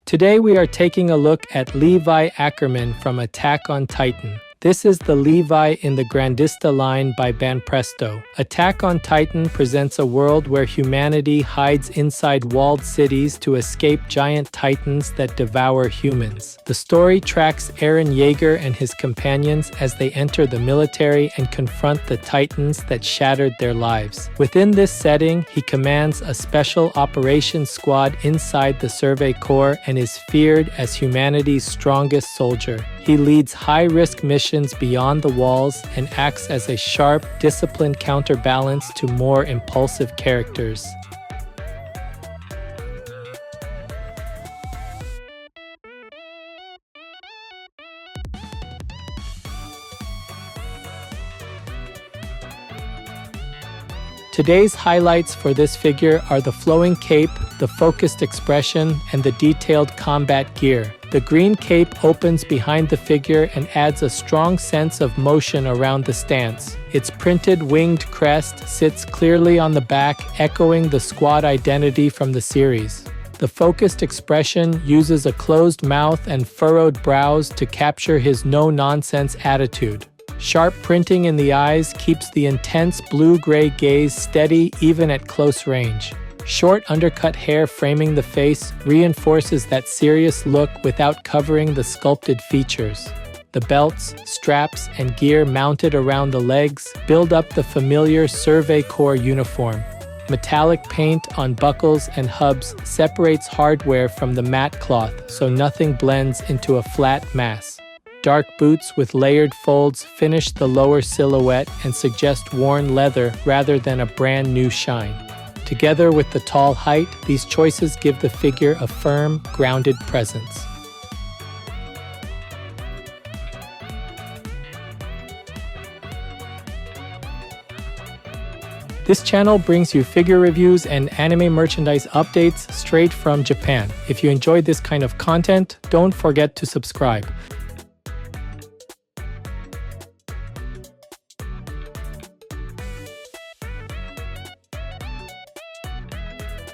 Today we are taking a look at Levi Ackerman from Attack on Titan. This is the Levi in the Grandista line by Banpresto. Attack on Titan presents a world where humanity hides inside walled cities to escape giant titans that devour humans. The story tracks Eren Yeager and his companions as they enter the military and confront the titans that shattered their lives. Within this setting, he commands a special operations squad inside the Survey Corps and is feared as humanity's strongest soldier. He leads high-risk missions beyond the walls and acts as a sharp, disciplined counterbalance to more impulsive characters. Today's highlights for this figure are the flowing cape, the focused expression, and the detailed combat gear. The green cape opens behind the figure and adds a strong sense of motion around the stance. Its printed winged crest sits clearly on the back, echoing the squad identity from the series. The focused expression uses a closed mouth and furrowed brows to capture his no-nonsense attitude. Sharp printing in the eyes keeps the intense blue-gray gaze steady even at close range. Short undercut hair framing the face reinforces that serious look without covering the sculpted features. The belts, straps, and gear mounted around the legs build up the familiar Survey Corps uniform. Metallic paint on buckles and hubs separates hardware from the matte cloth so nothing blends into a flat mass. Dark boots with layered folds finish the lower silhouette and suggest worn leather rather than a brand new shine. Together with the tall height, these choices give the figure a firm, grounded presence. This channel brings you figure reviews and anime merchandise updates straight from Japan. If you enjoyed this kind of content, don't forget to subscribe.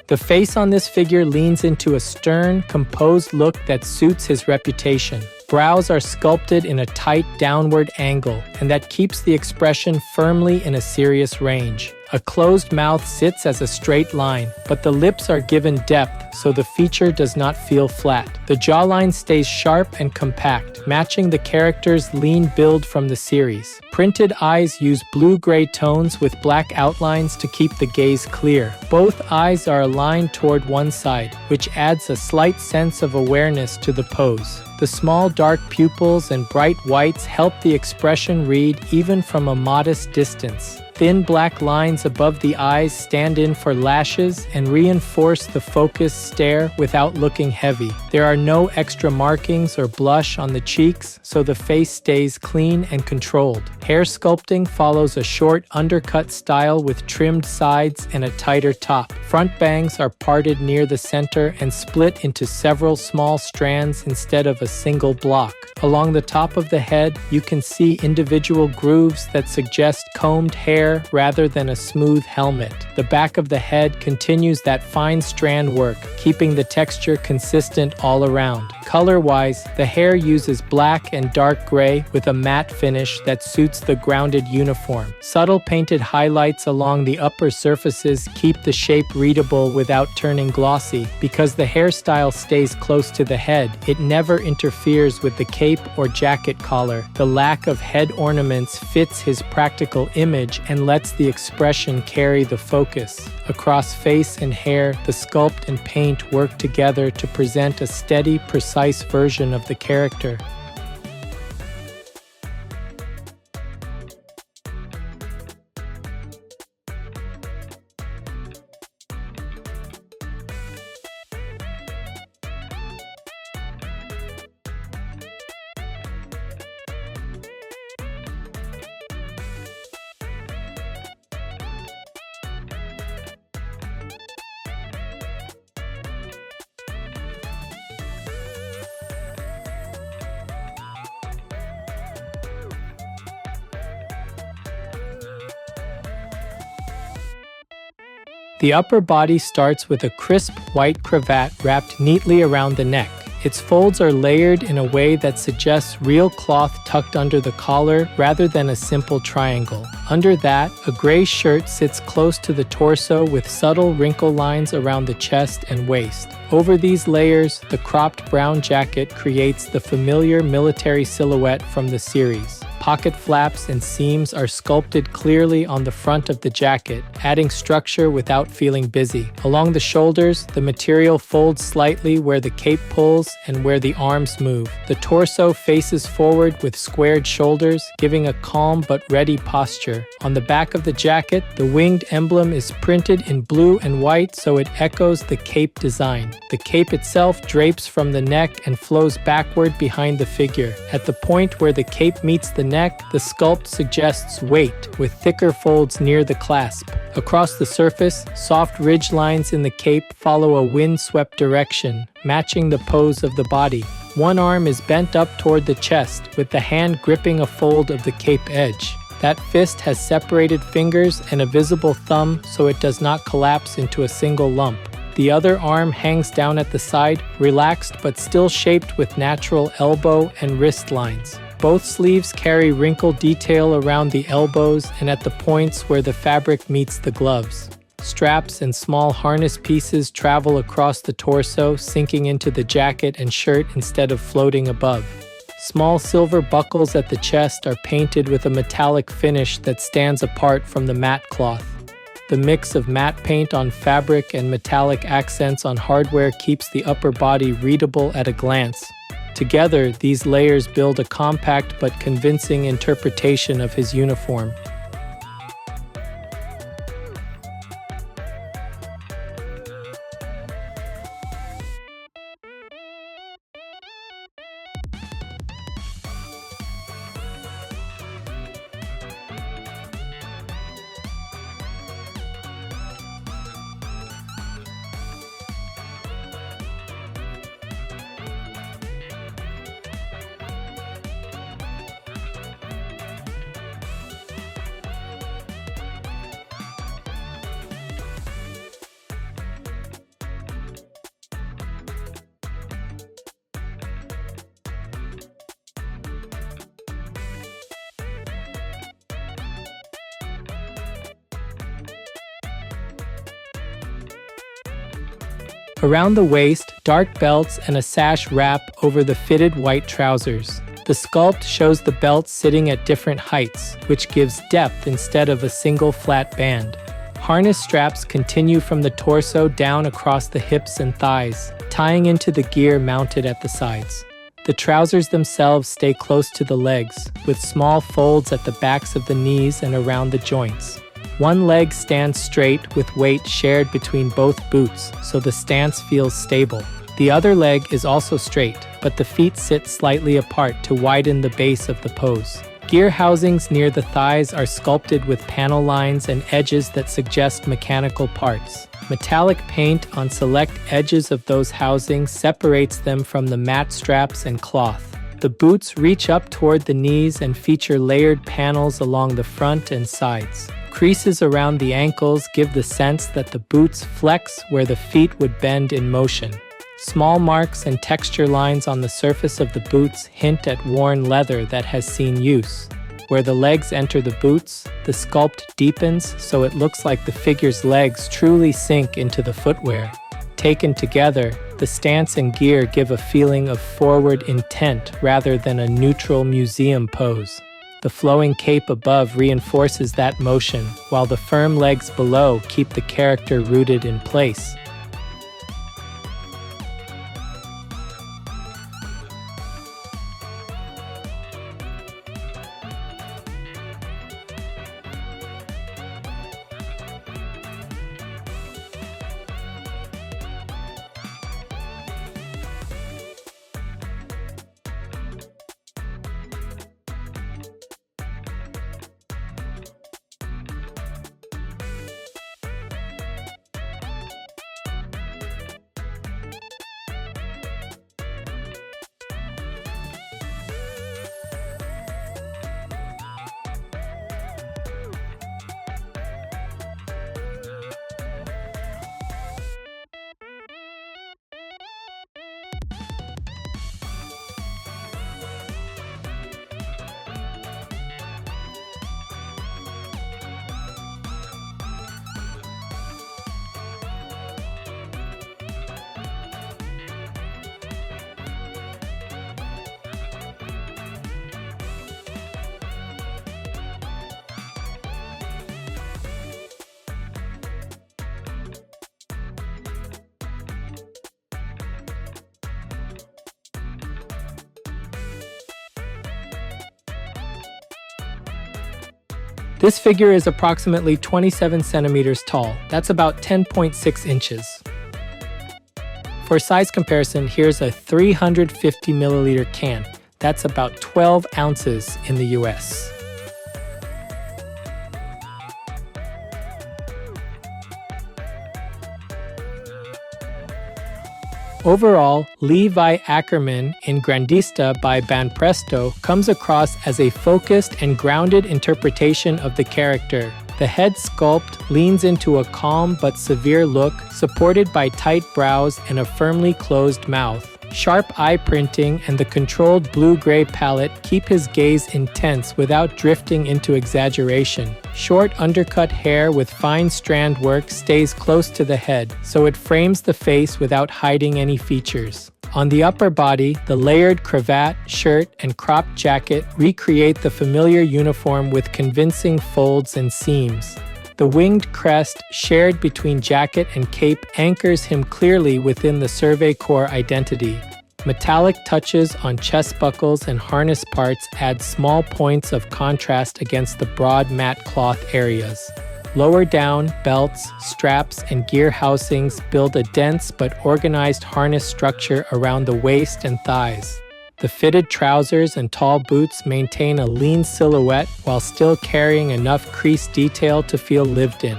The face on this figure leans into a stern, composed look that suits his reputation. Brows are sculpted in a tight downward angle, and that keeps the expression firmly in a serious range. A closed mouth sits as a straight line, but the lips are given depth so the feature does not feel flat. The jawline stays sharp and compact, matching the character's lean build from the series. Printed eyes use blue-gray tones with black outlines to keep the gaze clear. Both eyes are aligned toward one side, which adds a slight sense of awareness to the pose. The small dark pupils and bright whites help the expression read even from a modest distance. Thin black lines above the eyes stand in for lashes and reinforce the focused stare without looking heavy. There are no extra markings or blush on the cheeks, so the face stays clean and controlled. Hair sculpting follows a short undercut style with trimmed sides and a tighter top. Front bangs are parted near the center and split into several small strands instead of a single block. Along the top of the head, you can see individual grooves that suggest combed hair rather than a smooth helmet. The back of the head continues that fine strand work, keeping the texture consistent all around. Color-wise, the hair uses black and dark gray with a matte finish that suits the grounded uniform. Subtle painted highlights along the upper surfaces keep the shape readable without turning glossy. Because the hairstyle stays close to the head, it never interferes with the cape or jacket collar. The lack of head ornaments fits his practical image and lets the expression carry the focus. Across face and hair, the sculpt and paint work together to present a steady, precise version of the character. The upper body starts with a crisp white cravat wrapped neatly around the neck. Its folds are layered in a way that suggests real cloth tucked under the collar rather than a simple triangle. Under that, a gray shirt sits close to the torso with subtle wrinkle lines around the chest and waist. Over these layers, the cropped brown jacket creates the familiar military silhouette from the series. Pocket flaps and seams are sculpted clearly on the front of the jacket, adding structure without feeling busy. Along the shoulders, the material folds slightly where the cape pulls and where the arms move. The torso faces forward with squared shoulders, giving a calm but ready posture. On the back of the jacket, the winged emblem is printed in blue and white so it echoes the cape design. The cape itself drapes from the neck and flows backward behind the figure. At the point where the cape meets the neck, the sculpt suggests weight, with thicker folds near the clasp. Across the surface, soft ridge lines in the cape follow a wind-swept direction, matching the pose of the body. One arm is bent up toward the chest, with the hand gripping a fold of the cape edge. That fist has separated fingers and a visible thumb so it does not collapse into a single lump. The other arm hangs down at the side, relaxed but still shaped with natural elbow and wrist lines. Both sleeves carry wrinkle detail around the elbows and at the points where the fabric meets the gloves. Straps and small harness pieces travel across the torso, sinking into the jacket and shirt instead of floating above. Small silver buckles at the chest are painted with a metallic finish that stands apart from the matte cloth. The mix of matte paint on fabric and metallic accents on hardware keeps the upper body readable at a glance. Together, these layers build a compact but convincing interpretation of his uniform. Around the waist, dark belts and a sash wrap over the fitted white trousers. The sculpt shows the belts sitting at different heights, which gives depth instead of a single flat band. Harness straps continue from the torso down across the hips and thighs, tying into the gear mounted at the sides. The trousers themselves stay close to the legs, with small folds at the backs of the knees and around the joints. One leg stands straight with weight shared between both boots, so the stance feels stable. The other leg is also straight, but the feet sit slightly apart to widen the base of the pose. Gear housings near the thighs are sculpted with panel lines and edges that suggest mechanical parts. Metallic paint on select edges of those housings separates them from the matte straps and cloth. The boots reach up toward the knees and feature layered panels along the front and sides. Creases around the ankles give the sense that the boots flex where the feet would bend in motion. Small marks and texture lines on the surface of the boots hint at worn leather that has seen use. Where the legs enter the boots, the sculpt deepens so it looks like the figure's legs truly sink into the footwear. Taken together, the stance and gear give a feeling of forward intent rather than a neutral museum pose. The flowing cape above reinforces that motion, while the firm legs below keep the character rooted in place. This figure is approximately 27 centimeters tall. That's about 10.6 inches. For size comparison, here's a 350 milliliter can. That's about 12 ounces in the US. Overall, Levi Ackerman in Grandista by Banpresto comes across as a focused and grounded interpretation of the character. The head sculpt leans into a calm but severe look, supported by tight brows and a firmly closed mouth. Sharp eye printing and the controlled blue-gray palette keep his gaze intense without drifting into exaggeration. Short undercut hair with fine strand work stays close to the head, so it frames the face without hiding any features. On the upper body, the layered cravat, shirt, and cropped jacket recreate the familiar uniform with convincing folds and seams. The winged crest, shared between jacket and cape, anchors him clearly within the Survey Corps identity. Metallic touches on chest buckles and harness parts add small points of contrast against the broad matte cloth areas. Lower down, belts, straps, and gear housings build a dense but organized harness structure around the waist and thighs. The fitted trousers and tall boots maintain a lean silhouette while still carrying enough crease detail to feel lived in.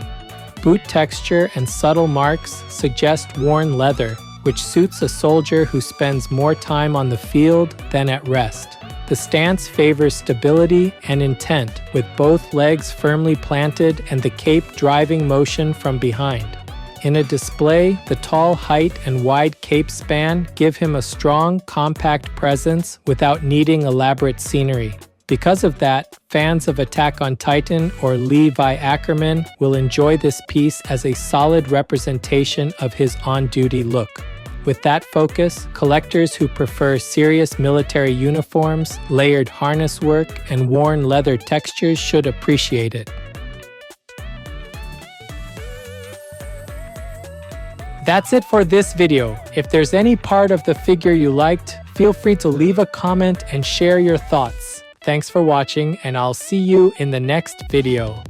Boot texture and subtle marks suggest worn leather, which suits a soldier who spends more time on the field than at rest. The stance favors stability and intent, with both legs firmly planted and the cape driving motion from behind. In a display, the tall height and wide cape span give him a strong, compact presence without needing elaborate scenery. Because of that, fans of Attack on Titan or Levi Ackerman will enjoy this piece as a solid representation of his on-duty look. With that focus, collectors who prefer serious military uniforms, layered harness work, and worn leather textures should appreciate it. That's it for this video. If there's any part of the figure you liked, feel free to leave a comment and share your thoughts. Thanks for watching, and I'll see you in the next video.